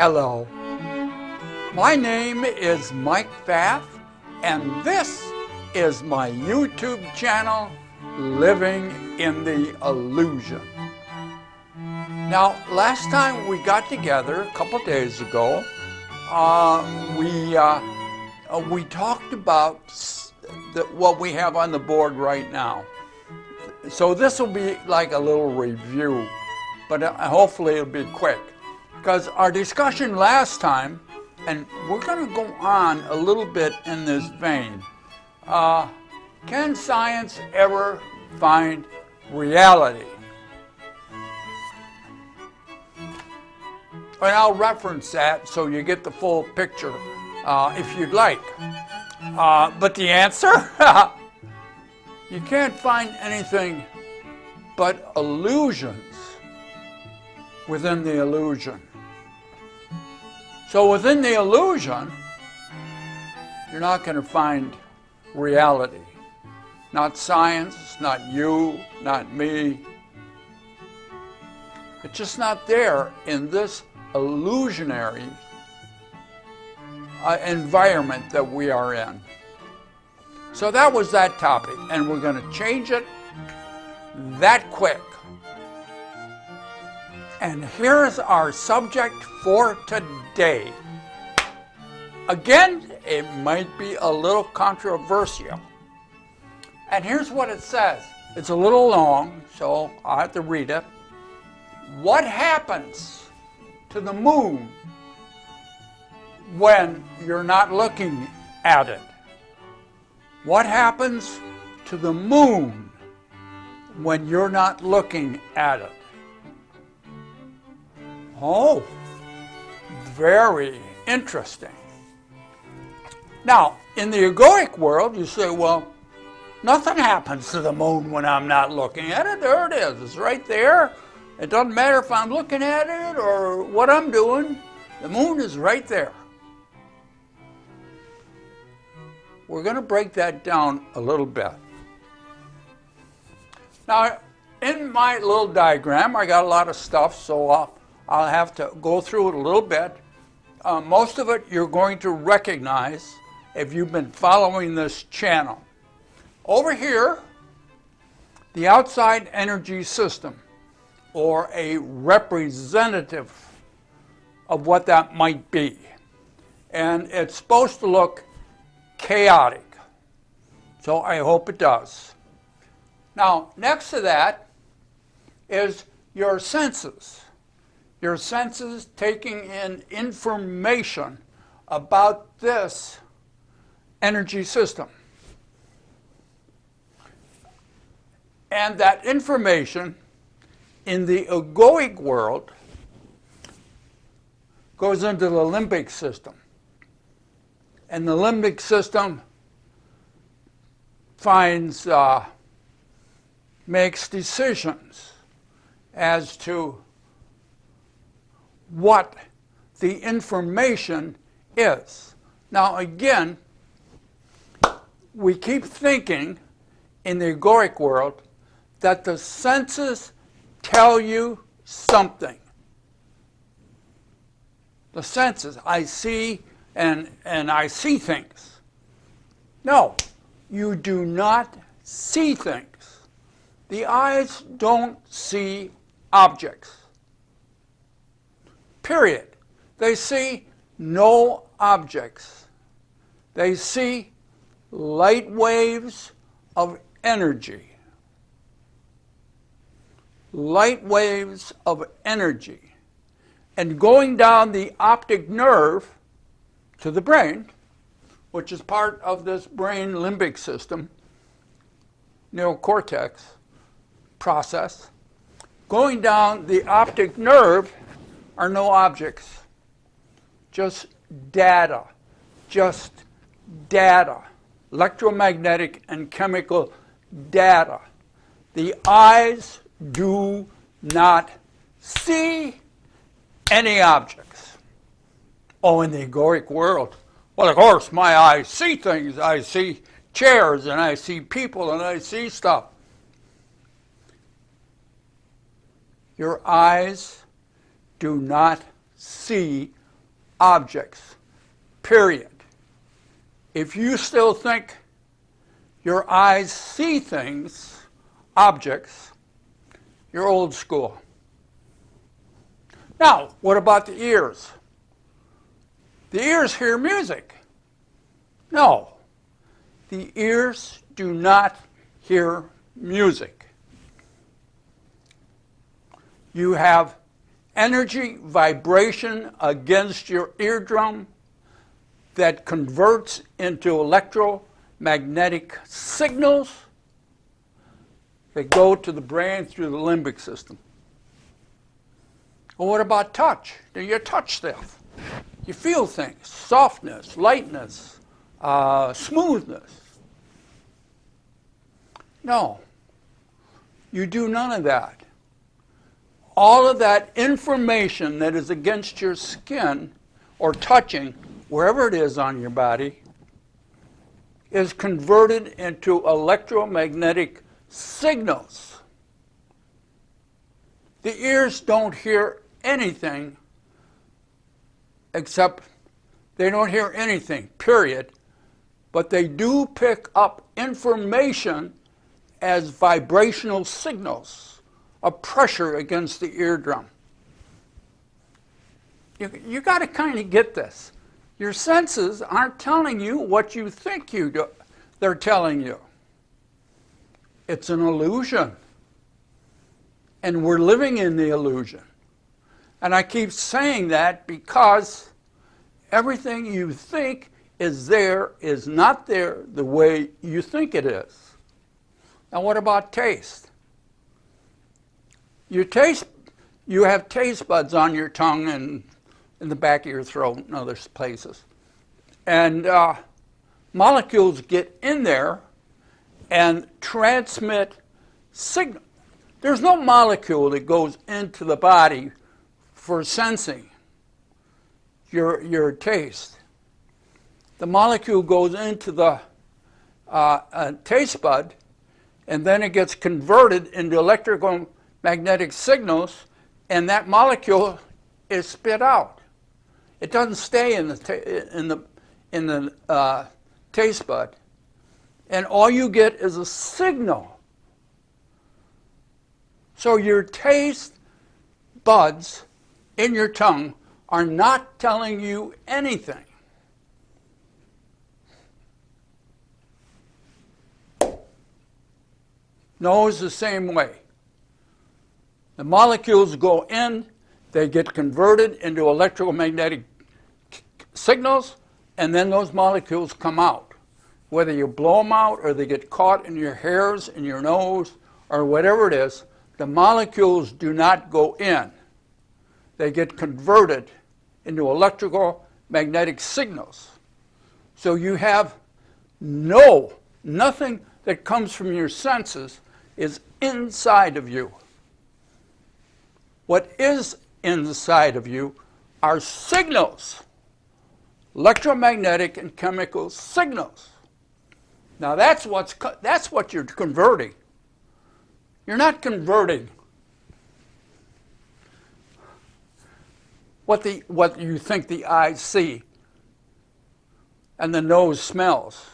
Hello, my name is Mike Pfaff, and this is my YouTube channel, Living in the Illusion. Now, last time we got together, a couple days ago, we talked about what we have on the board right now. So this will be like a little review, but hopefully it'll be quick. Because our discussion last time, and we're going to go on a little bit in this vein, can science ever find reality? And I'll reference that so you get the full picture if you'd like. But the answer? You can't find anything but illusions within the illusion. So within the illusion, you're not going to find reality. Not science, not you, not me. It's just not there in this illusionary environment that we are in. So that was that topic, and we're going to change it that quick. And here's our subject for today. Again, it might be a little controversial. And here's what it says. It's a little long, so I'll have to read it. What happens to the moon when you're not looking at it? What happens to the moon when you're not looking at it? Oh, very interesting. Now, in the egoic world, you say, well, nothing happens to the moon when I'm not looking at it. There it is. It's right there. It doesn't matter if I'm looking at it or what I'm doing. The moon is right there. We're going to break that down a little bit. Now, in my little diagram, I got a lot of stuff, so I'll have to go through it a little bit. Most of it you're going to recognize if you've been following this channel. Over here, the outside energy system, or a representative of what that might be. And it's supposed to look chaotic. So I hope it does. Now, next to that is your senses. Your senses taking in information about this energy system. And that information in the egoic world goes into the limbic system. And the limbic system makes decisions as to what the information is. Now again, we keep thinking in the egoic world that the senses tell you something. The senses, I see and I see things. No, you do not see things. The eyes don't see objects. Period. They see no objects. They see light waves of energy. Light waves of energy. And going down the optic nerve to the brain, which is part of this brain limbic system, neocortex process, going down the optic nerve are no objects, just data, electromagnetic and chemical data. The eyes do not see any objects. Oh, in the egoic world, well, of course, my eyes see things. I see chairs, and I see people, and I see stuff. Your eyes do not see objects, period. If you still think your eyes see things, objects, you're old school. Now, what about the ears? The ears hear music. No, the ears do not hear music. You have energy vibration against your eardrum that converts into electromagnetic signals that go to the brain through the limbic system. Well, what about touch? Do you touch stuff? You feel things, softness, lightness, smoothness. No, you do none of that. All of that information that is against your skin or touching, wherever it is on your body, is converted into electromagnetic signals. The ears don't hear anything except they don't hear anything, period. But they do pick up information as vibrational signals of pressure against the eardrum. You got to kind of get this. Your senses aren't telling you what you think they're telling you. It's an illusion. And we're living in the illusion. And I keep saying that because everything you think is there is not there the way you think it is. Now what about taste? You have taste buds on your tongue and in the back of your throat and other places. And molecules get in there and transmit signal. There's no molecule that goes into the body for sensing your taste. The molecule goes into the taste bud, and then it gets converted into electrical magnetic signals, and that molecule is spit out. It doesn't stay in the taste bud, and all you get is a signal. So your taste buds in your tongue are not telling you anything. Nose the same way. The molecules go in, they get converted into electromagnetic signals, and then those molecules come out. Whether you blow them out or they get caught in your hairs, in your nose, or whatever it is, the molecules do not go in. They get converted into electrical magnetic signals. So you have nothing that comes from your senses is inside of you. What is inside of you are signals, electromagnetic and chemical signals. Now that's what you're converting. You're not converting what you think the eyes see, and the nose smells,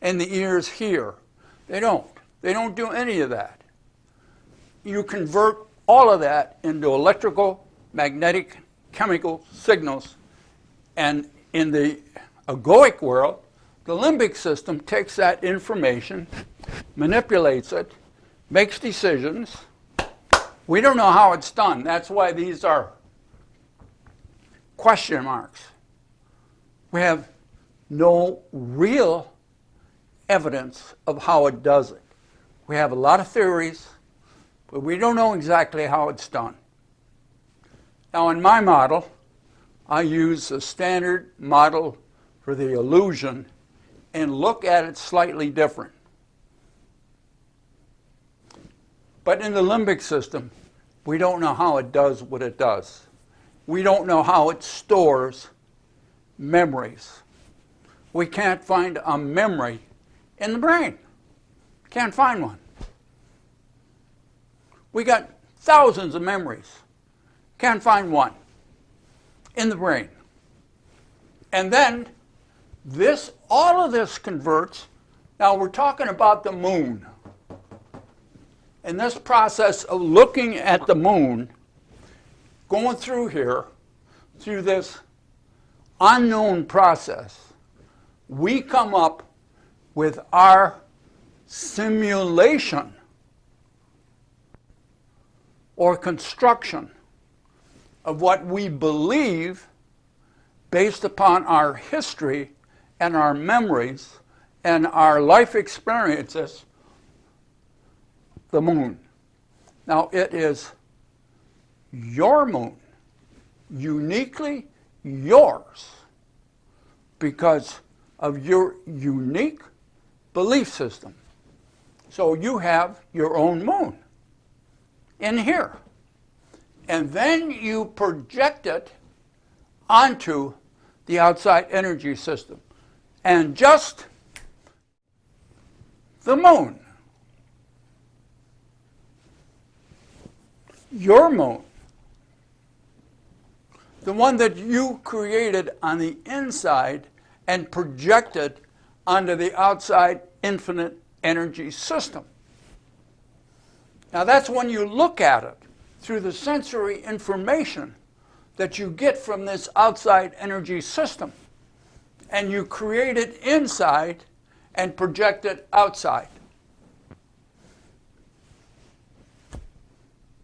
and the ears hear. They don't do any of that. You convert all of that into electrical, magnetic, chemical signals, and in the egoic world, the limbic system takes that information, manipulates it, makes decisions. We don't know how it's done. That's why these are question marks. We have no real evidence of how it does it. We have a lot of theories, but we don't know exactly how it's done. Now in my model, I use a standard model for the illusion and look at it slightly different. But in the limbic system, we don't know how it does what it does. We don't know how it stores memories. We can't find a memory in the brain. Can't find one. We got thousands of memories. Can't find one in the brain. And then all of this converts. Now we're talking about the moon. In this process of looking at the moon, going through here, through this unknown process, we come up with our simulation or construction of what we believe based upon our history and our memories and our life experiences, the moon. Now, it is your moon, uniquely yours, because of your unique belief system. So you have your own moon in here. And then you project it onto the outside energy system. And just the moon, your moon, the one that you created on the inside and projected onto the outside infinite energy system. Now that's when you look at it through the sensory information that you get from this outside energy system, and you create it inside and project it outside.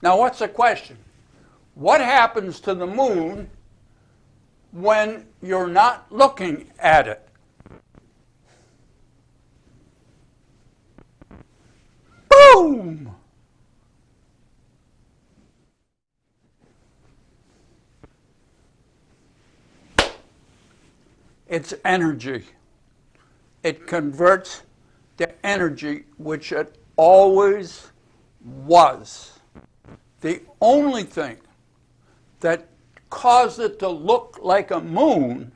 Now what's the question? What happens to the moon when you're not looking at it? Boom! It's energy. It converts the energy which it always was. The only thing that caused it to look like a moon,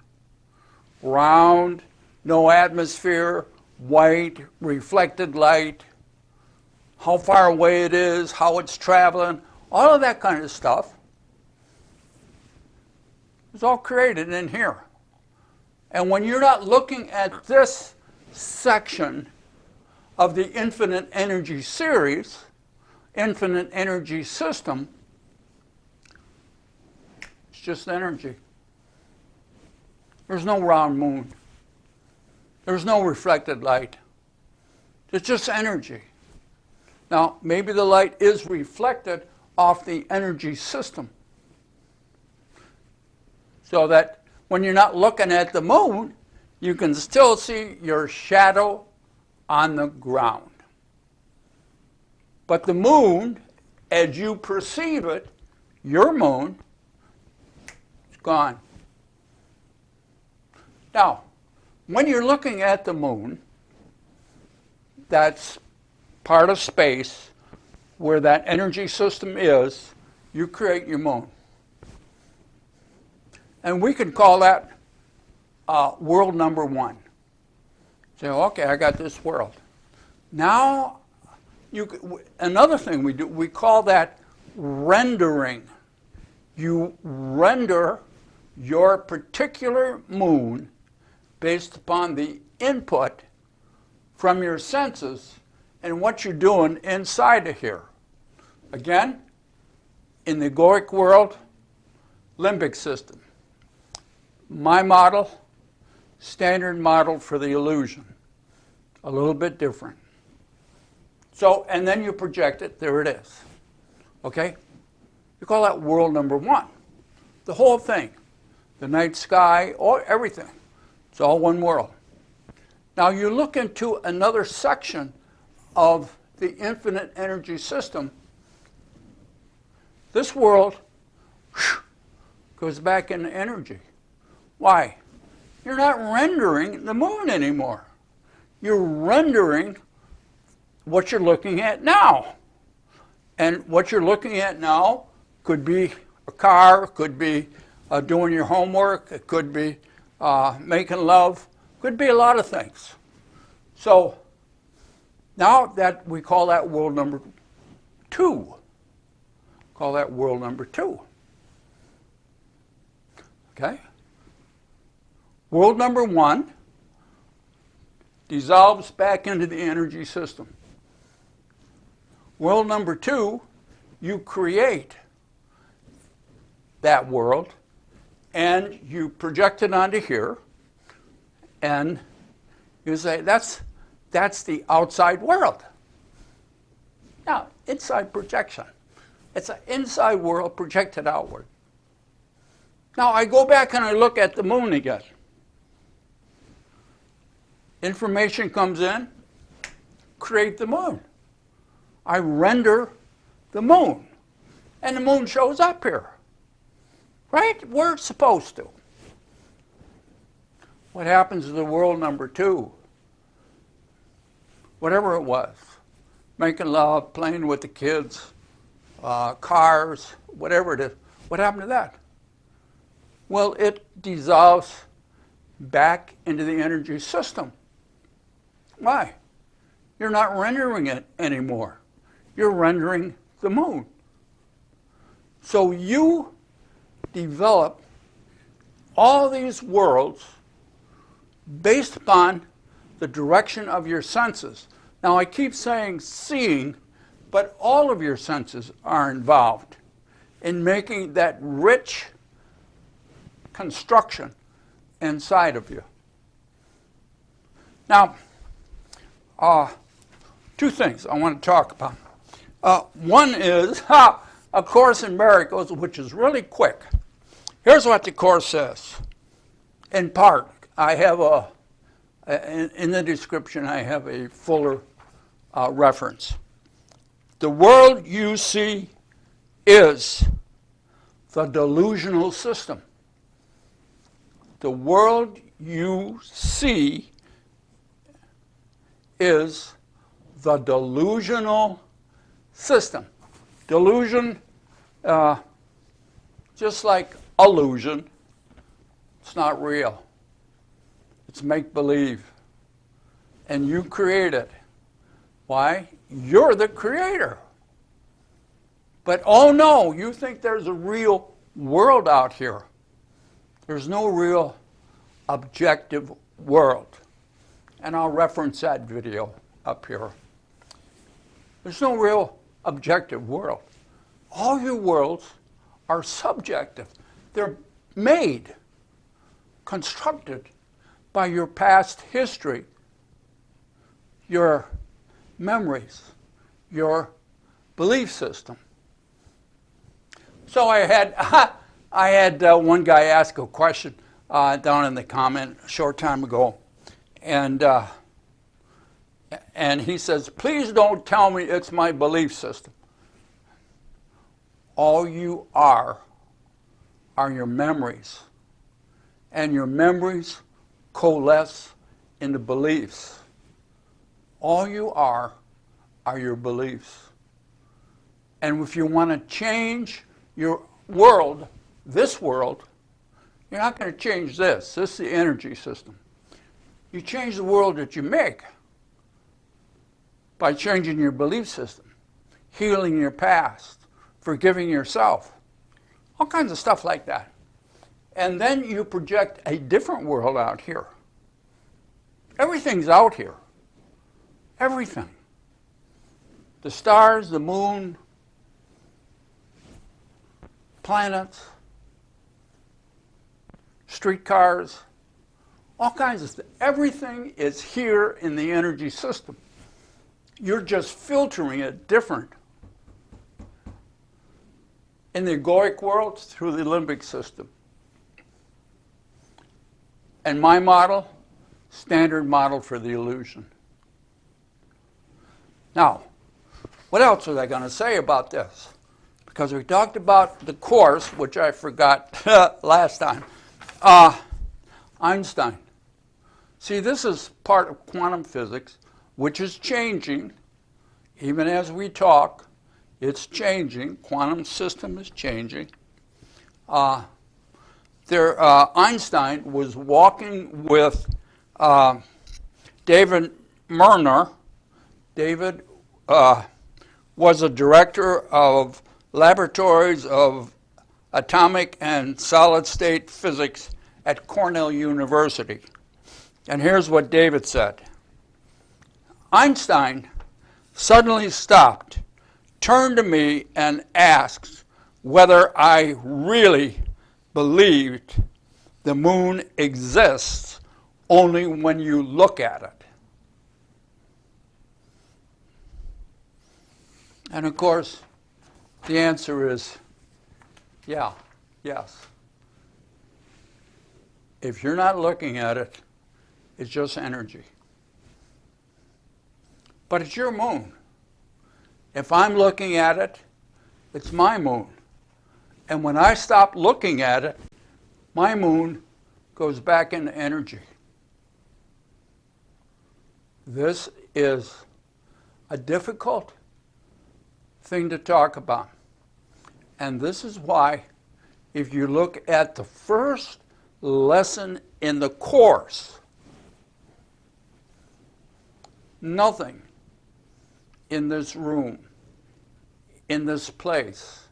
round, no atmosphere, white, reflected light, how far away it is, how it's traveling, all of that kind of stuff is all created in here. And when you're not looking at this section of the infinite energy series, infinite energy system, it's just energy. There's no round moon. There's no reflected light. It's just energy. Now, maybe the light is reflected off the energy system, so that when you're not looking at the moon, you can still see your shadow on the ground. But the moon, as you perceive it, your moon, it's gone. Now, when you're looking at the moon, that's part of space where that energy system is, you create your moon. And we can call that world number one. Say, okay, I got this world. Now, another thing we do, we call that rendering. You render your particular moon based upon the input from your senses and what you're doing inside of here. Again, in the egoic world, limbic system. My model, standard model for the illusion. A little bit different. So, and then you project it, there it is. Okay? You call that world number one. The whole thing. The night sky, everything. It's all one world. Now you look into another section of the infinite energy system. This world goes back into energy. Why? You're not rendering the moon anymore. You're rendering what you're looking at now. And what you're looking at now could be a car, could be doing your homework, it could be making love, could be a lot of things. So now that we call that world number two. Call that world number two. Okay? World number one dissolves back into the energy system. World number two, you create that world and you project it onto here and you say, that's the outside world. Now, inside projection. It's an inside world projected outward. Now, I go back and I look at the moon again. Information comes in, create the moon. I render the moon, and the moon shows up here. Right? We're supposed to. What happens to the world number two? Whatever it was, making love, playing with the kids, cars, whatever it is. What happened to that? Well, it dissolves back into the energy system. Why? You're not rendering it anymore. You're rendering the moon. So you develop all these worlds based upon the direction of your senses. Now, I keep saying seeing, but all of your senses are involved in making that rich construction inside of you. Now, two things I want to talk about. One is A Course in Miracles, which is really quick. Here's what the Course says. In part, I have in the description, I have a fuller reference. The world you see is the delusional system. The world you see is the delusional system. Delusion, just like illusion, it's not real. It's make-believe. And you create it. Why? You're the creator. But oh no, you think there's a real world out here. There's no real objective world. And I'll reference that video up here. There's no real objective world. All your worlds are subjective. They're made, constructed by your past history, your memories, your belief system. So I had one guy ask a question down in the comment a short time ago, and he says, please don't tell me it's my belief system. All you are your memories, and your memories coalesce into beliefs. All you are your beliefs. And if you want to change your world, this world, you're not going to change this. This is the energy system. You change the world that you make by changing your belief system, healing your past, forgiving yourself, all kinds of stuff like that. And then you project a different world out here. Everything's out here. Everything. The stars, the moon, planets, streetcars, all kinds of stuff. Everything is here in the energy system. You're just filtering it different. In the egoic world, through the limbic system. And my model, standard model for the illusion. Now, what else was I going to say about this? Because we talked about the Course, which I forgot last time. Einstein. See, this is part of quantum physics, which is changing. Even as we talk, it's changing. Quantum system is changing. Einstein was walking with David Murner. David was a director of laboratories of atomic and solid-state physics at Cornell University. And here's what David said. Einstein suddenly stopped, turned to me, and asked whether I really believed the moon exists only when you look at it. And of course, the answer is yeah, yes. If you're not looking at it, it's just energy. But it's your moon. If I'm looking at it, it's my moon. And when I stop looking at it, my moon goes back into energy. This is a difficult thing to talk about. And this is why, if you look at the first lesson in the course, nothing in this room, in this place,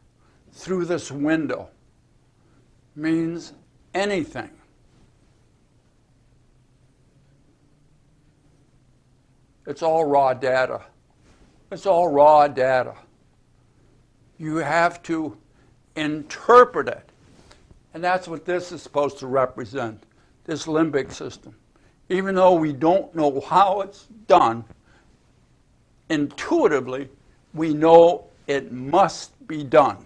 through this window, means anything. It's all raw data. It's all raw data. You have to interpret it. And that's what this is supposed to represent, this limbic system. Even though we don't know how it's done, intuitively, we know it must be done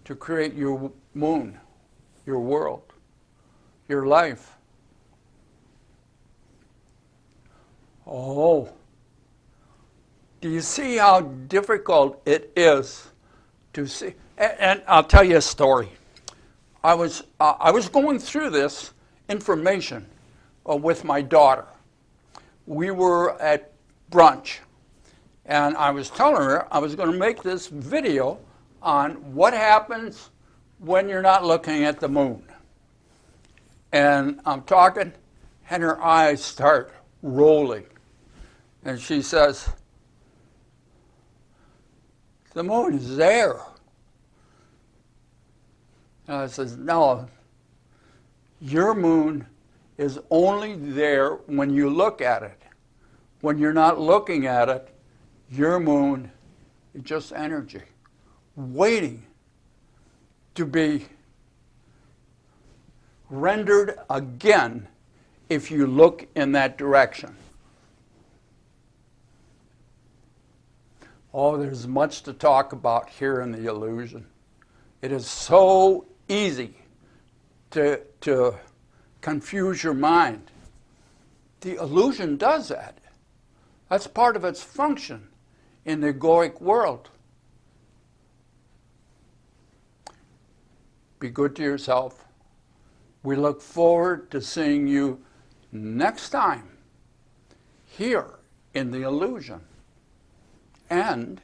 to create your moon, your world, your life. Oh, do you see how difficult it is to see? And I'll tell you a story. I was going through this information with my daughter. We were at brunch, and I was telling her I was going to make this video on what happens when you're not looking at the moon. And I'm talking, and her eyes start rolling. And she says, "The moon is there." And I says, "No, your moon is only there when you look at it. When you're not looking at it, your moon is just energy, waiting to be rendered again if you look in that direction." Oh, there's much to talk about here in the illusion. It is so easy to confuse your mind. The illusion does that. That's part of its function in the egoic world. Be good to yourself. We look forward to seeing you next time here in the illusion. And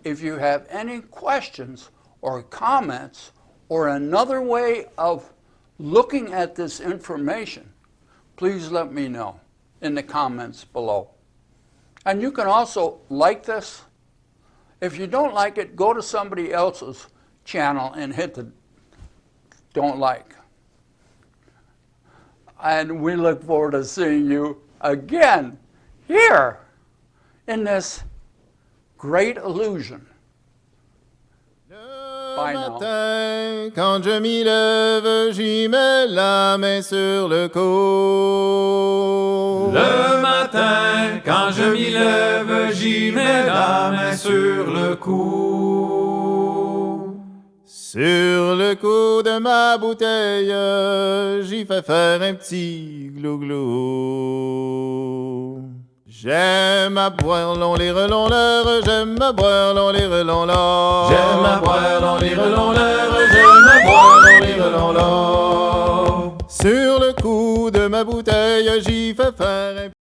if you have any questions or comments or another way of looking at this information, please let me know in the comments below. And you can also like this. If you don't like it, go to somebody else's channel and hit the don't like. And we look forward to seeing you again here in this great illusion. Bye now. Matin, quand je m'y lève, j'y mets la main sur le cou. Le matin, quand je m'y lève, j'y mets la main sur le cou. Sur le cou de ma bouteille, j'y fais faire un petit glou-glou. J'aime à boire long les relons-leurs, j'aime à boire long les relons-leurs. J'aime à boire dans les relons-leurs, j'aime à boire dans les relons-leurs. Sur le cou de ma bouteille, j'y fais faire un